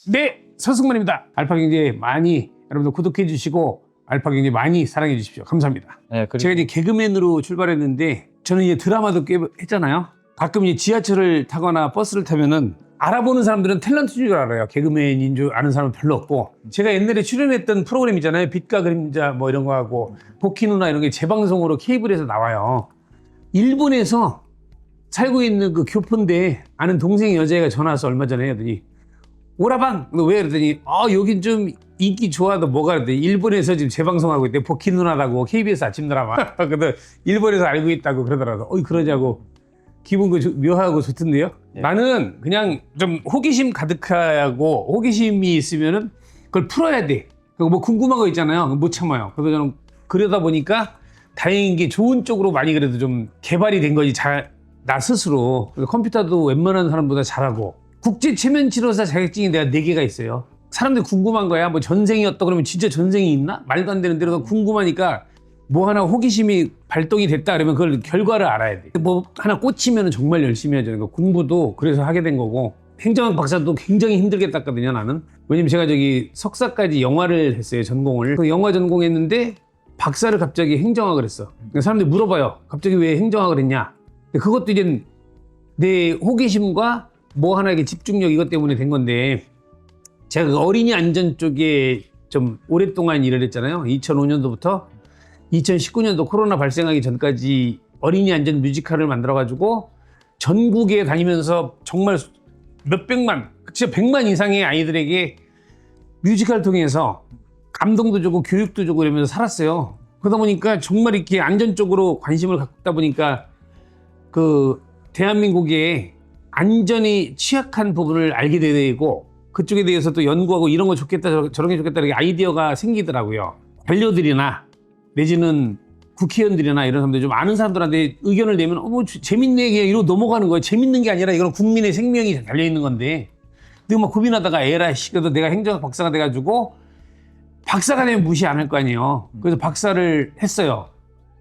네, 서승만입니다. 알파경제 많이 여러분들 구독해 주시고 알파경제 많이 사랑해 주십시오. 감사합니다. 네, 그리고 제가 이제 개그맨으로 출발했는데 저는 이제 드라마도 꽤 했잖아요. 가끔 이제 지하철을 타거나 버스를 타면은 알아보는 사람들은 탤런트인 줄 알아요. 개그맨인 줄 아는 사람은 별로 없고. 제가 옛날에 출연했던 프로그램 있잖아요. 빛과 그림자 뭐 이런 거 하고 복희 누나 이런 게 재방송으로 케이블에서 나와요. 일본에서 살고 있는 그 교포인데 아는 동생 여자애가 전화 와서 얼마 전에 하더니 오라방! 너 왜? 그러더니 여긴 좀 인기 좋아도 뭐가 그러더니 일본에서 지금 재방송하고 있대. 복희 누나라고 KBS 아침 드라마. 근데 일본에서 알고 있다고 그러더라고. 그러자고 기분 묘하고 좋던데요. 예. 나는 그냥 좀 호기심 가득하고 호기심이 있으면은 그걸 풀어야 돼. 뭐 궁금한 거 있잖아요. 못 참아요. 그래서 저는 그러다 보니까 다행인 게 좋은 쪽으로 많이 그래도 좀 개발이 된 거지. 나 스스로. 컴퓨터도 웬만한 사람보다 잘하고. 국제 체면 치료사 자격증이 내가 4개가 있어요. 사람들이 궁금한 거야. 뭐 전생이었다 그러면 진짜 전생이 있나? 말도 안 되는 데로 궁금하니까 뭐 하나 호기심이 발동이 됐다 그러면 그걸 결과를 알아야 돼. 뭐 하나 꽂히면 정말 열심히 하죠. 그러니까 공부도 그래서 하게 된 거고 행정학 박사도 굉장히 힘들게 땄거든요, 나는. 왜냐면 제가 저기 석사까지 영화를 했어요, 전공을. 그 영화 전공했는데 박사를 갑자기 행정학을 했어. 그러니까 사람들이 물어봐요. 갑자기 왜 행정학을 했냐? 근데 그것도 이제 내 호기심과 뭐 하나의 집중력 이것 때문에 된 건데 제가 그 어린이 안전 쪽에 좀 오랫동안 일을 했잖아요. 2005년도부터 2019년도 코로나 발생하기 전까지 어린이 안전 뮤지컬을 만들어가지고 전국에 다니면서 정말 몇백만, 진짜 100만 이상의 아이들에게 뮤지컬을 통해서 감동도 주고 교육도 주고 이러면서 살았어요. 그러다 보니까 정말 이렇게 안전 쪽으로 관심을 갖다 보니까 그 대한민국의 안전이 취약한 부분을 알게 되고 그쪽에 대해서 또 연구하고 이런 거 좋겠다 저런 게 좋겠다 이렇게 아이디어가 생기더라고요. 관료들이나 내지는 국회의원들이나 이런 사람들 좀 아는 사람들한테 의견을 내면 뭐 재밌네 그냥 이러고 넘어가는 거예요. 재밌는 게 아니라 이건 국민의 생명이 달려있는 건데 근데 막 고민하다가 에라 씨 그래도 내가 행정학 박사가 돼가지고 박사가 되면 무시 안 할 거 아니에요. 그래서 박사를 했어요.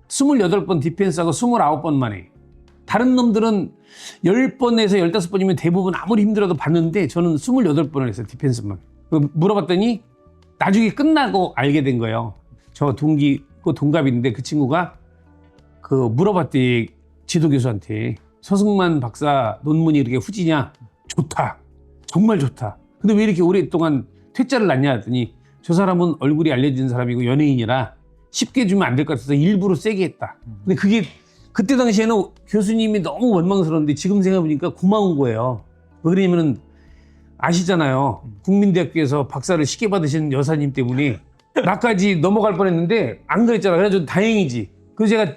28번 디펜스하고 29번 만에. 다른 놈들은 10번에서 15번이면 대부분 아무리 힘들어도 봤는데 저는 28번을 했어요, 디펜스만. 물어봤더니 나중에 끝나고 알게 된 거예요. 저 동갑인데 그 친구가 물어봤대, 지도교수한테. 서승만 박사 논문이 이렇게 후지냐? 좋다. 정말 좋다. 근데 왜 이렇게 오랫동안 퇴짜를 났냐 했더니 저 사람은 얼굴이 알려진 사람이고 연예인이라 쉽게 주면 안 될 것 같아서 일부러 세게 했다. 근데 그게 그때 당시에는 교수님이 너무 원망스러운데 지금 생각해보니까 고마운 거예요. 왜냐면은 아시잖아요. 국민대학교에서 박사를 쉽게 받으시는 여사님 때문에 나까지 넘어갈 뻔했는데 안 그랬잖아. 그래서 다행이지. 그래서 제가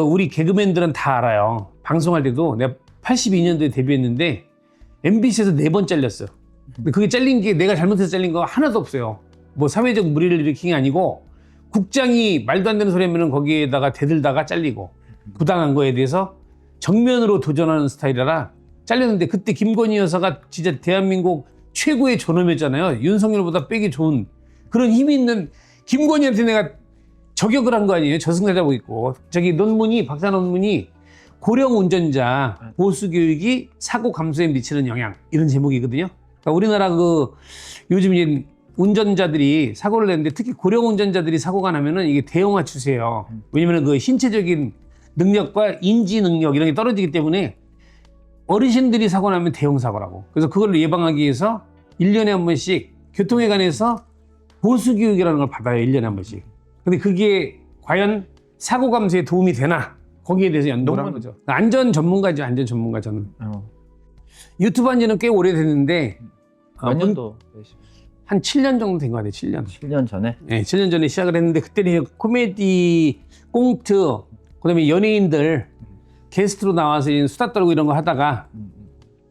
우리 개그맨들은 다 알아요. 방송할 때도 내가 82년도에 데뷔했는데 MBC에서 4번 잘렸어. 근데 그게 잘린 게 내가 잘못해서 잘린 거 하나도 없어요. 뭐 사회적 물의를 일으킨 게 아니고 국장이 말도 안 되는 소리 하면 거기에다가 대들다가 잘리고 부당한 거에 대해서 정면으로 도전하는 스타일이라 잘렸는데 그때 김건희 여사가 진짜 대한민국 최고의 존엄이었잖아요. 윤석열보다 빼기 좋은 그런 힘이 있는 김건희한테 내가 저격을 한 거 아니에요. 저승사자고 있고 저기 박사 논문이 고령 운전자 보수 교육이 사고 감소에 미치는 영향 이런 제목이거든요. 그러니까 우리나라 요즘 이제 운전자들이 사고를 냈는데 특히 고령 운전자들이 사고가 나면은 이게 대형화 추세예요. 왜냐면 신체적인 능력과 인지 능력 이런 게 떨어지기 때문에 어르신들이 사고 나면 대형 사고라고. 그래서 그걸 예방하기 위해서 1년에 한 번씩 교통에 관해서 보수 교육이라는 걸 받아요. 1년에 한 번씩. 근데 그게 과연 사고 감소에 도움이 되나? 거기에 대해서 연구를 한 거죠. 안전 전문가죠. 안전 전문가 저는. 유튜브 한 지는 꽤 오래됐는데 몇 년도 한 7년 정도 된 거 같아요. 7년. 7년 전에? 네, 7년 전에 시작을 했는데 그때는 코미디, 꽁트, 그다음에 연예인들 게스트로 나와서 수다 떨고 이런 거 하다가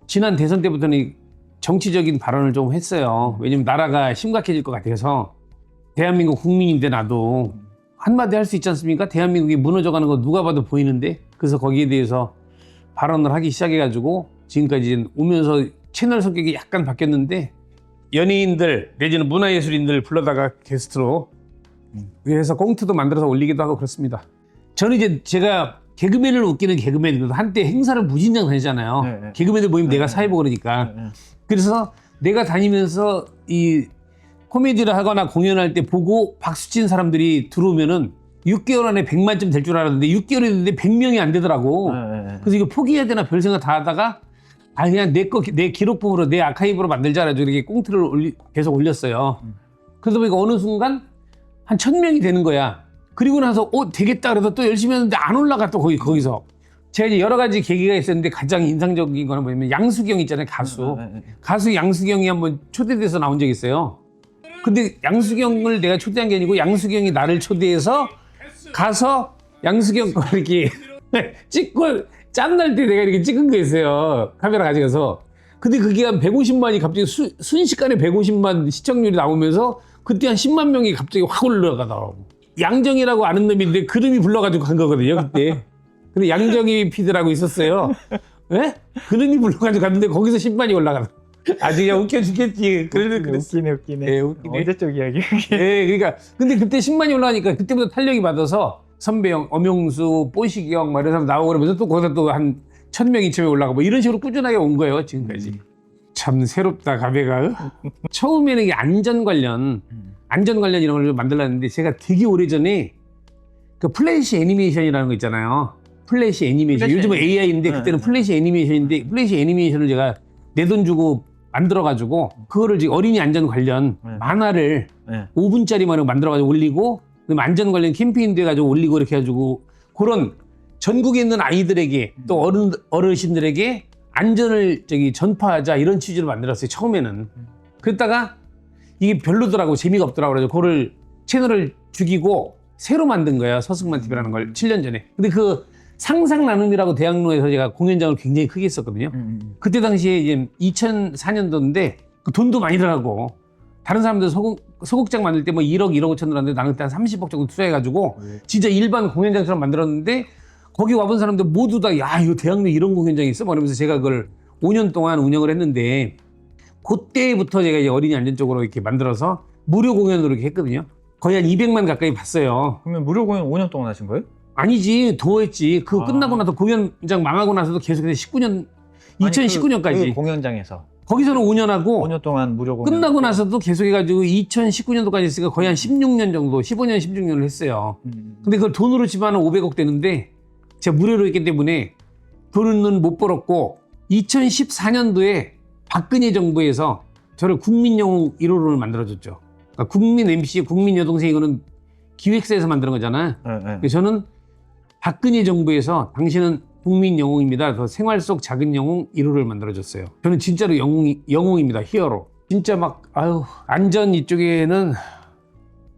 지난 대선 때부터는 정치적인 발언을 좀 했어요. 왜냐면 나라가 심각해질 것 같아서 대한민국 국민인데 나도 한마디 할 수 있지 않습니까? 대한민국이 무너져가는 거 누가 봐도 보이는데 그래서 거기에 대해서 발언을 하기 시작해가지고 지금까지 오면서 채널 성격이 약간 바뀌었는데 연예인들 내지는 문화예술인들 불러다가 게스트로 그래서 꽁트도 만들어서 올리기도 하고 그렇습니다. 저는 이제 제가 개그맨을 웃기는 개그맨 한때 행사를 무진장 다니잖아요. 네. 개그맨들 모이면 내가 사회보 그러니까. 그래서 내가 다니면서 이 코미디를 하거나 공연할 때 보고 박수친 사람들이 들어오면은 6개월 안에 100만쯤 될 줄 알았는데 6개월이 됐는데 100명이 안 되더라고. 그래서 이거 포기해야 되나 별 생각 다 하다가 그냥 내 기록부로 내 아카이브로 만들자 해가지고 이렇게 꽁트를 계속 올렸어요. 그러다 보니까 어느 순간 한 1000명이 되는 거야. 그리고 나서 되겠다 그래서 또 열심히 했는데 안 올라가 또 거기서. 제가 이제 여러 가지 계기가 있었는데 가장 인상적인 거는 뭐냐면 양수경 있잖아요, 가수. 가수 양수경이 한번 초대돼서 나온 적이 있어요. 근데 양수경을 내가 초대한 게 아니고 양수경이 나를 초대해서 가서 양수경 거 이렇게 찍고 짬날 때 내가 이렇게 찍은 게 있어요. 카메라 가져가서. 근데 그게 한 150만이 갑자기 순식간에 150만 시청률이 나오면서 그때 한 10만 명이 갑자기 확 올라가더라고. 양정이라고 아는 놈인데 그름이 불러가지고 간 거거든요, 그때. 근데 양정이 피드라고 있었어요. 예? 그름이 불러가지고 갔는데 거기서 10만이 올라가더라고. 아주 그냥 웃겨 죽겠지. 웃기네. 예, 웃기네. 언제적 이야기? 예, 그러니까. 근데 그때 10만이 올라가니까 그때부터 탄력이 받아서 선배형, 엄용수, 뽀식이 형, 막 이런 사람 나오고 그러면서 또 거기서 또 한 1000명, 2000명 올라가고 뭐 이런 식으로 꾸준하게 온 거예요, 지금까지. 참 새롭다, 가베가. 처음에는 이게 안전 관련 이런 걸 만들었는데 제가 되게 오래전에 그 플래시 애니메이션이라는 거 있잖아요. 플래시 애니메이션. 요즘은 AI인데 그때는 플래시 애니메이션인데 플래시 애니메이션을 제가 내 돈 주고 만들어가지고 그거를 지금 어린이 안전 관련 만화를 5분짜리만 만들어가지고 올리고 그다음에 안전 관련 캠페인도 해가지고 올리고 이렇게 해가지고 그런 전국에 있는 아이들에게 또 어르신들에게 안전을 전파하자 이런 취지로 만들었어요. 처음에는. 그랬다가 이게 별로더라고. 재미가 없더라고. 그래서 그거를 채널을 죽이고 새로 만든 거예요. 서승만 TV라는 걸 7년 전에. 근데 그 상상 나눔이라고 대학로에서 제가 공연장을 굉장히 크게 했었거든요. 그때 당시에 이제 2004년도인데 그 돈도 많이 들어가고 다른 사람들 소극장 만들 때 뭐 1억 5천 들었는데 나는 그때 한 30억 정도 투자해가지고 진짜 일반 공연장처럼 만들었는데 거기 와본 사람들 모두 다 야 이거 대학로에 이런 공연장이 있어? 그러면서 제가 그걸 5년 동안 운영을 했는데 그때부터 제가 이제 어린이 안전 쪽으로 이렇게 만들어서 무료 공연으로 이렇게 했거든요. 거의 한 200만 가까이 봤어요. 그러면 무료 공연 5년 동안 하신 거예요? 아니지, 더 했지. 그거 끝나고 나서 공연장 망하고 나서도 계속해서 2019년까지. 그 공연장에서 거기서는 5년 하고 5년 동안 무료 공연 끝나고 나서도 계속 해가지고 2019년도까지 했으니까 거의 한 16년 정도, 15년, 16년을 했어요. 근데 그걸 돈으로 치면 500억 되는데 제가 무료로 했기 때문에 돈은 못 벌었고 2014년도에 박근혜 정부에서 저를 국민영웅 1호를 만들어줬죠. 그러니까 국민 MC, 국민 여동생 이거는 기획사에서 만드는 거잖아요. 그래서 저는 박근혜 정부에서 당신은 국민 영웅입니다. 그 생활 속 작은 영웅 1호를 만들어줬어요. 저는 진짜로 영웅입니다. 히어로. 진짜 막 안전 이쪽에는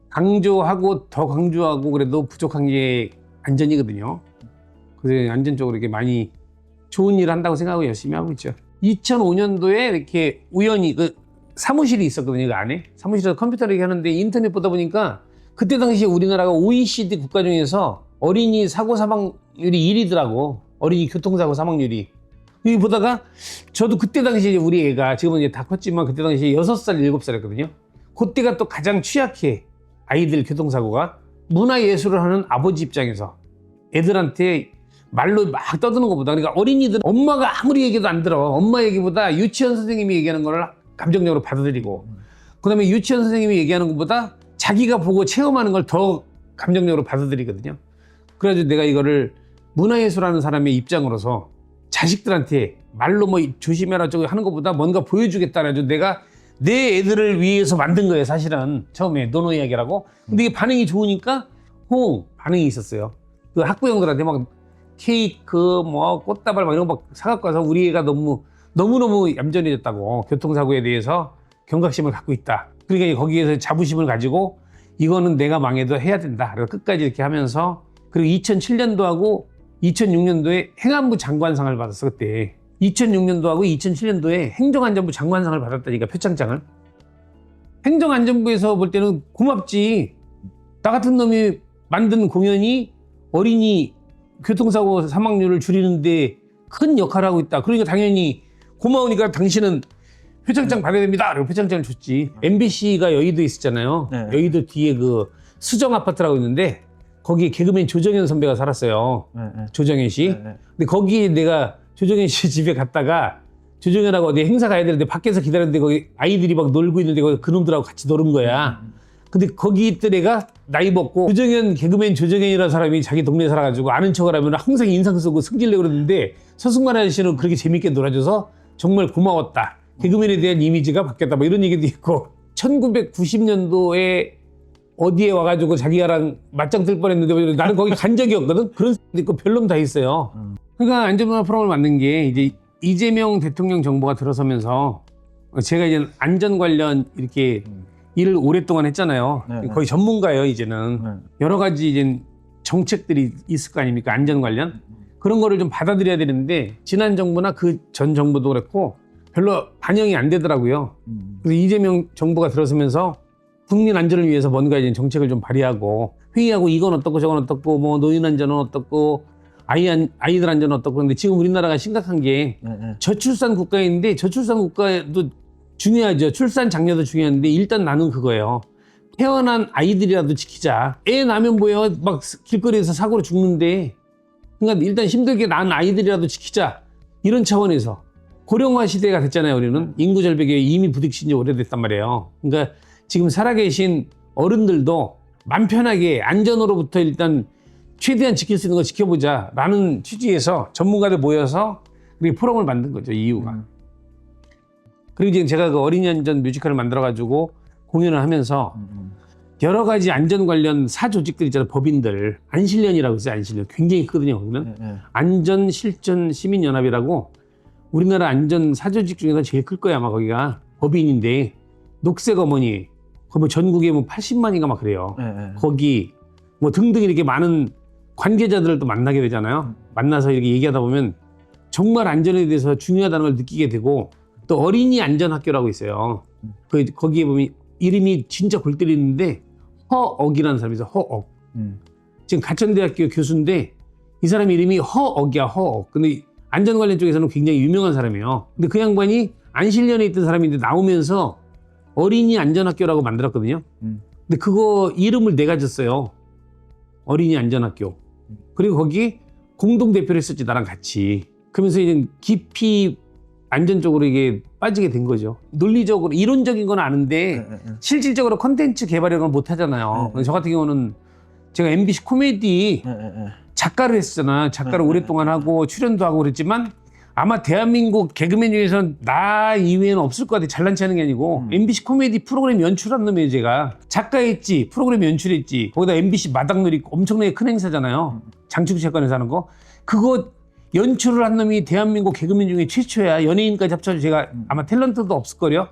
강조하고 더 강조하고 그래도 부족한 게 안전이거든요. 그래서 안전 쪽으로 이렇게 많이 좋은 일을 한다고 생각하고 열심히 하고 있죠. 2005년도에 이렇게 우연히 그 사무실이 있었거든요. 그 안에 사무실에서 컴퓨터를 이렇게 하는데 인터넷 보다 보니까 그때 당시에 우리나라가 OECD 국가 중에서 어린이 사고 사망률이 1위더라고. 어린이 교통사고 사망률이. 여기 보다가 저도 그때 당시에 우리 애가 지금은 이제 다 컸지만 그때 당시에 6살, 7살이었거든요. 그때가 또 가장 취약해. 아이들 교통사고가. 문화예술을 하는 아버지 입장에서 애들한테 말로 막 떠드는 것보다 그러니까 어린이들은 엄마가 아무리 얘기도 안 들어. 엄마 얘기보다 유치원 선생님이 얘기하는 걸 감정적으로 받아들이고 그 다음에 유치원 선생님이 얘기하는 것보다 자기가 보고 체험하는 걸 더 감정적으로 받아들이거든요. 그래가지고 내가 이거를 문화예술하는 사람의 입장으로서 자식들한테 말로 뭐 조심해라 저거 하는 것보다 뭔가 보여주겠다 그래가지고 내가 내 애들을 위해서 만든 거예요. 사실은 처음에 노노 이야기라고. 근데 이게 반응이 좋으니까 반응이 있었어요. 그 학부형들한테 막 케이크 뭐 꽃다발 막 이런 거 막 사갖고 와서 우리 애가 너무너무 얌전해졌다고 교통사고에 대해서 경각심을 갖고 있다. 그러니까 거기에서 자부심을 가지고 이거는 내가 망해도 해야 된다. 그래서 끝까지 이렇게 하면서 그리고 2007년도하고 2006년도에 행안부 장관상을 받았어. 그때 2006년도하고 2007년도에 행정안전부 장관상을 받았다니까. 표창장을. 행정안전부에서 볼 때는 고맙지. 나 같은 놈이 만든 공연이 어린이 교통사고 사망률을 줄이는데 큰 역할을 하고 있다. 그러니까 당연히 고마우니까 당신은 표창장 받아야 됩니다. 그리고 표창장을 줬지. MBC가 여의도에 있었잖아요. 네. 여의도 뒤에 그 수정 아파트라고 있는데 거기에 개그맨 조정현 선배가 살았어요. 조정현 씨. 근데 거기에 내가 조정현 씨 집에 갔다가 조정현하고 어디 행사 가야 되는데 밖에서 기다렸는데 거기 아이들이 막 놀고 있는데 거기 그놈들하고 같이 노는 거야. 근데 거기 있던 애가 나이 먹고 조정현 개그맨 조정현이라는 사람이 자기 동네에 살아가지고 아는 척을 하면 항상 인상 쓰고 승질내고 그러는데 서승만 아저씨는 그렇게 재밌게 놀아줘서 정말 고마웠다. 개그맨에 대한 이미지가 바뀌었다. 뭐 이런 얘기도 있고 1990년도에 어디에 와가지고 자기가랑 맞짱 뜰 뻔했는데 나는 거기 간 적이 없거든. 그런 사람도 있고 별놈 다 있어요. 그러니까 안전문화 포럼을 만든 게 이제 이재명 대통령 정부가 들어서면서 제가 이제 안전 관련 이렇게 일을 오랫동안 했잖아요. 네, 네. 거의 전문가예요 이제는. 네. 여러 가지 이제 정책들이 있을 거 아닙니까? 안전 관련. 그런 거를 좀 받아들여야 되는데 지난 정부나 그 전 정부도 그랬고 별로 반영이 안 되더라고요. 그래서 이재명 정부가 들어서면서 국민 안전을 위해서 뭔가 이제 정책을 좀 발의하고 회의하고 이건 어떻고 저건 어떻고 뭐 노인 안전은 어떻고 아이들 안전은 어떻고 근데 지금 우리나라가 심각한 게 저출산 국가인데 저출산 국가도 중요하죠. 출산 장려도 중요한데 일단 나는 그거예요. 태어난 아이들이라도 지키자. 애 낳으면 뭐예요? 막 길거리에서 사고로 죽는데 그러니까 일단 힘들게 낳은 아이들이라도 지키자. 이런 차원에서 고령화 시대가 됐잖아요. 우리는 인구 절벽에 이미 부딪힌 지 오래됐단 말이에요. 그러니까 지금 살아계신 어른들도 맘 편하게 안전으로부터 일단 최대한 지킬 수 있는 거 지켜보자라는 취지에서 전문가들 모여서 우리 포럼을 만든 거죠. 이유가. 그리고 지금 제가 그 어린이 안전 뮤지컬을 만들어가지고 공연을 하면서 여러 가지 안전 관련 사조직들 있잖아요. 법인들. 안실련이라고 있어요. 안실련. 굉장히 크거든요. 거기는. 안전실전시민연합이라고 우리나라 안전 사조직 중에서 제일 클 거야. 아마 거기가. 법인인데 녹색 어머니. 거기 뭐 전국에 뭐 80만인가 막 그래요. 거기 뭐 등등 이렇게 많은 관계자들을 또 만나게 되잖아요. 만나서 이렇게 얘기하다 보면 정말 안전에 대해서 중요하다는 걸 느끼게 되고 또 어린이 안전학교라고 있어요. 거기에 보면 이름이 진짜 골 때리는데 허억이라는 사람이 있어요. 허억. 지금 가천대학교 교수인데 이 사람 이름이 허억이야. 허억. 근데 안전 관련 쪽에서는 굉장히 유명한 사람이에요. 근데 그 양반이 안실련에 있던 사람인데 나오면서 어린이 안전학교라고 만들었거든요. 근데 그거 이름을 내가 줬어요. 어린이 안전학교. 그리고 거기 공동대표를 했었지, 나랑 같이. 그러면서 이제 깊이 안전 쪽으로 이게 빠지게 된 거죠. 논리적으로, 이론적인 건 아는데 실질적으로 콘텐츠 개발이라는 걸 못 하잖아요. 저 같은 경우는 제가 MBC 코미디 작가를 했잖아. 작가를 오랫동안 하고 출연도 하고 그랬지만 아마 대한민국 개그맨 중에서는 나 이외에는 없을 것 같아. 잘난 체 하는 게 아니고 MBC 코미디 프로그램 연출한 놈이에요. 제가 작가했지, 프로그램 연출했지. 거기다 MBC 마당놀이 엄청나게 큰 행사잖아요. 장충체육관에서 하는 거. 그거 연출을 한 놈이 대한민국 개그맨 중에 최초야. 연예인까지 합쳐서 제가 아마 탤런트도 없을걸요.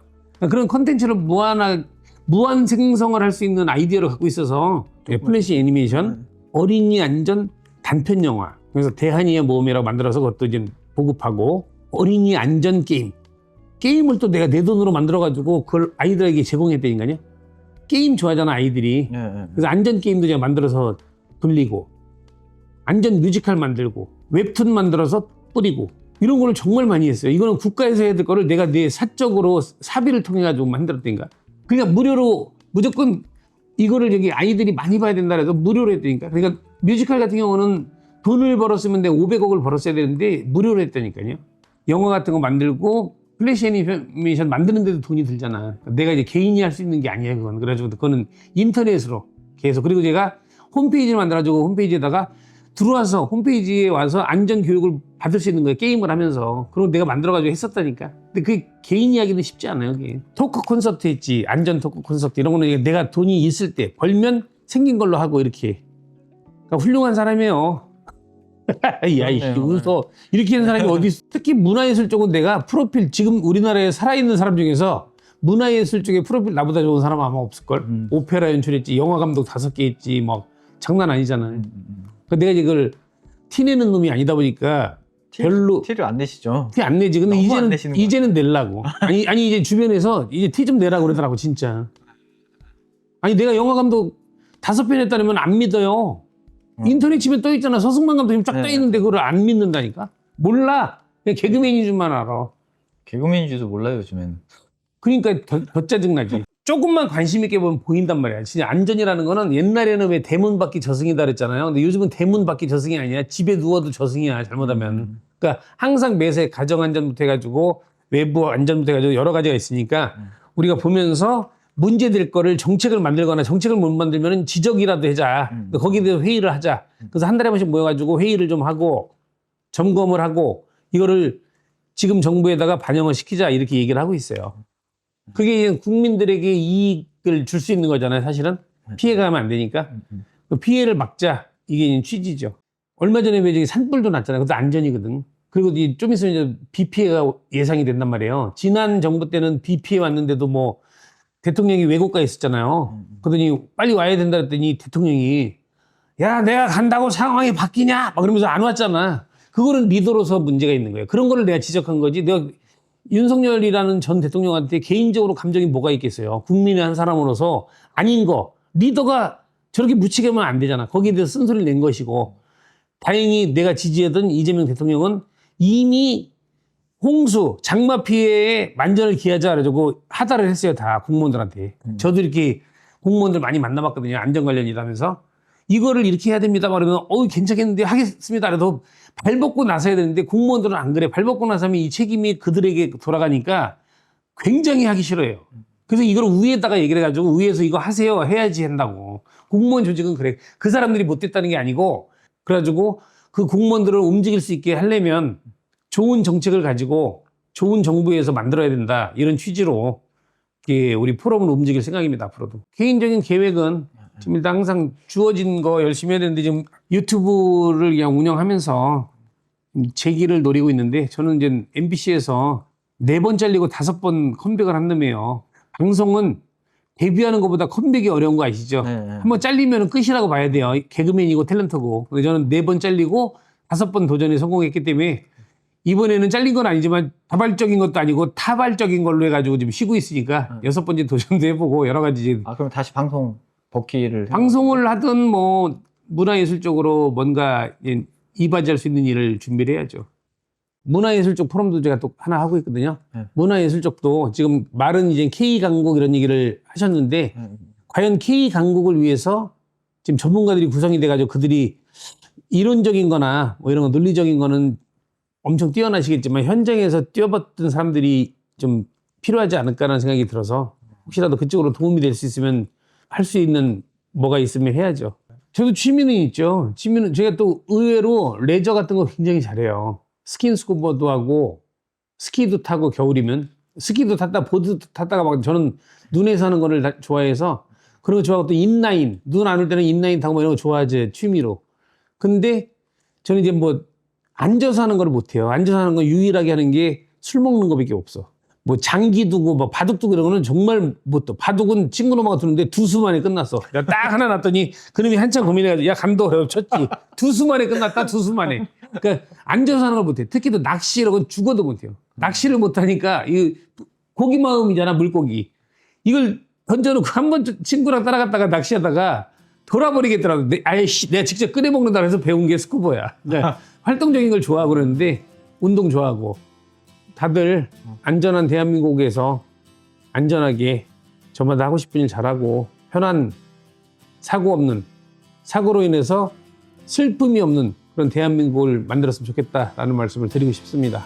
그런 콘텐츠를 무한 생성을 할 수 있는 아이디어를 갖고 있어서 플래시 애니메이션 어린이 안전 단편 영화. 그래서 대한이의 모험이라고 만들어서 그것도 이제 보급하고 어린이 안전 게임을 또 내가 내 돈으로 만들어가지고 그걸 아이들에게 제공했다니까요. 게임 좋아하잖아 아이들이. 그래서 안전 게임도 제가 만들어서 돌리고 안전 뮤지컬 만들고 웹툰 만들어서 뿌리고 이런 거를 정말 많이 했어요. 이거는 국가에서 해야 될 거를 내가 내 사적으로 사비를 통해 가지고 만들었다니까. 그냥 무료로 무조건 이거를 여기 아이들이 많이 봐야 된다 해서 무료로 했다니까. 그러니까 뮤지컬 같은 경우는 돈을 벌었으면 내가 500억을 벌었어야 되는데 무료로 했다니까요. 영화 같은 거 만들고 플래시 애니메이션 만드는 데도 돈이 들잖아. 내가 이제 개인이 할 수 있는 게 아니에요. 그건. 그래가지고 그거는 인터넷으로 계속. 그리고 제가 홈페이지를 만들어가지고 홈페이지에다가 들어와서 홈페이지에 와서 안전 교육을 받을 수 있는 거예요. 게임을 하면서. 그리고 내가 만들어가지고 했었다니까. 근데 그 개인 이야기는 쉽지 않아요. 그게. 토크 콘서트 했지. 안전 토크 콘서트. 이런 거는 내가 돈이 있을 때 벌면 생긴 걸로 하고 이렇게. 그러니까 훌륭한 사람이에요. 야, 웃어. 이렇게 하는 사람이 어디 있어. 특히 문화예술 쪽은 내가 프로필, 지금 우리나라에 살아있는 사람 중에서 문화예술 쪽에 프로필 나보다 좋은 사람 아마 없을걸? 오페라 연출했지, 영화 감독 5개 했지, 막 장난 아니잖아요. 내가 이걸 티내는 놈이 아니다 보니까 별로. 티를 안 내시죠? 티 안 내지. 근데 이제는 내려고. 아니, 이제 주변에서 이제 티 좀 내라고 그러더라고, 진짜. 아니, 내가 영화 감독 5편 했다면 안 믿어요. 인터넷 치면 떠 있잖아. 서승만 감독님 쫙 떠 있는데 그걸 안 믿는다니까? 몰라. 그냥 개그맨인 줄만 알아. 개그맨인지도 몰라요, 요즘엔. 그러니까 더 짜증나지. 조금만 관심 있게 보면 보인단 말이야. 진짜 안전이라는 거는 옛날에는 왜 대문 밖이 저승이다 그랬잖아요. 근데 요즘은 대문 밖이 저승이 아니야. 집에 누워도 저승이야, 잘못하면. 그러니까 항상 매세 가정안전부터 해가지고 외부 안전부터 해가지고 여러 가지가 있으니까 우리가 보면서 문제될 거를 정책을 만들거나 정책을 못 만들면 지적이라도 하자. 거기에 대해서 회의를 하자. 그래서 한 달에 한 번씩 모여가지고 회의를 좀 하고 점검을 하고 이거를 지금 정부에다가 반영을 시키자 이렇게 얘기를 하고 있어요. 그게 국민들에게 이익을 줄 수 있는 거잖아요. 사실은 피해가 하면 안 되니까 그 피해를 막자 이게 취지죠. 얼마 전에 왜 저기 산불도 났잖아요. 그것도 안전이거든. 그리고 좀 있으면 이제 비 피해가 예상이 된단 말이에요. 지난 정부 때는 비 피해 왔는데도 뭐 대통령이 외국가에 있었잖아요. 그러더니 빨리 와야 된다 그랬더니 대통령이 야 내가 간다고 상황이 바뀌냐 막 그러면서 안 왔잖아. 그거는 리더로서 문제가 있는 거예요. 그런 거를 내가 지적한 거지. 내가 윤석열이라는 전 대통령한테 개인적으로 감정이 뭐가 있겠어요. 국민의 한 사람으로서 아닌 거. 리더가 저렇게 묻히게 하면 안 되잖아. 거기에 대해서 쓴소리를 낸 것이고. 다행히 내가 지지하던 이재명 대통령은 이미 홍수, 장마 피해에 만전을 기하자 그래가지고 하달을 했어요. 다 공무원들한테. 저도 이렇게 공무원들 많이 만나봤거든요. 안전 관련 일하면서. 이거를 이렇게 해야 됩니다. 그러면 괜찮겠는데 하겠습니다. 그래도 발 벗고 나서야 되는데 공무원들은 안 그래. 발 벗고 나서면 이 책임이 그들에게 돌아가니까 굉장히 하기 싫어요. 그래서 이걸 위에다가 얘기를 해가지고 위에서 이거 하세요. 해야지 한다고. 공무원 조직은 그래. 그 사람들이 못됐다는 게 아니고 그래가지고 그 공무원들을 움직일 수 있게 하려면 좋은 정책을 가지고 좋은 정부에서 만들어야 된다. 이런 취지로 우리 포럼을 움직일 생각입니다. 앞으로도. 개인적인 계획은 지금 일단 항상 주어진 거 열심히 해야 되는데 지금 유튜브를 그냥 운영하면서 제 길을 노리고 있는데 저는 이제 MBC에서 4번 잘리고 5번 컴백을 한 놈이에요. 방송은 데뷔하는 것보다 컴백이 어려운 거 아시죠? 네. 한번 잘리면 끝이라고 봐야 돼요. 개그맨이고 탤런트고. 근데 저는 4번 잘리고 5번 도전에 성공했기 때문에 이번에는 잘린 건 아니지만 다발적인 것도 아니고 타발적인 걸로 해가지고 지금 쉬고 있으니까 6번째 도전도 해보고 여러 가지. 그럼 다시 방송 복귀를 방송을 하든 뭐 문화예술적으로 뭔가 이바지할 수 있는 일을 준비를 해야죠. 문화예술적 포럼도 제가 또 하나 하고 있거든요. 네. 문화예술적도 지금 말은 이제 K강국 이런 얘기를 하셨는데 과연 K강국을 위해서 지금 전문가들이 구성이 돼가지고 그들이 이론적인 거나 뭐 이런 거 논리적인 거는 엄청 뛰어나시겠지만 현장에서 뛰어봤던 사람들이 좀 필요하지 않을까라는 생각이 들어서 혹시라도 그쪽으로 도움이 될 수 있으면 할 수 있는 뭐가 있으면 해야죠. 저도 취미는 있죠. 취미는 제가 또 의외로 레저 같은 거 굉장히 잘해요. 스킨스쿠버도 하고 스키도 타고 겨울이면 스키도 탔다 보드도 탔다가 막 저는 눈에 사는 거를 다 좋아해서 그런 거 좋아하고 또 인라인 눈 안 올 때는 인라인 타고 뭐 이런 거 좋아하지 취미로. 근데 저는 이제 뭐 앉아서 하는 걸 못해요. 앉아서 하는 거 유일하게 하는 게 술 먹는 거밖에 없어. 뭐 장기 두고 뭐 바둑 두고 이런 거는 정말 못 둬. 바둑은 친구 놈하고 두는데 2수 만에 끝났어. 딱 하나 놨더니 그놈이 한참 고민해가지고 야 감독 그래서 쳤지. 2수 만에 끝났다. 2수 만에. 그러니까 앉아서 하는 걸 못해. 특히 또 낚시 이런 건 죽어도 못해요. 낚시를 못하니까 이 고기 마음이잖아 물고기. 이걸 던져놓고 한 번 친구랑 따라갔다가 낚시하다가 돌아버리겠더라고. 아이씨 내가 직접 끓여 먹는다 해서 배운 게 스쿠버야. 그러니까 활동적인 걸 좋아하고 그러는데 운동 좋아하고 다들 안전한 대한민국에서 안전하게 저마다 하고 싶은 일 잘하고 편한 사고 없는 사고로 인해서 슬픔이 없는 그런 대한민국을 만들었으면 좋겠다라는 말씀을 드리고 싶습니다.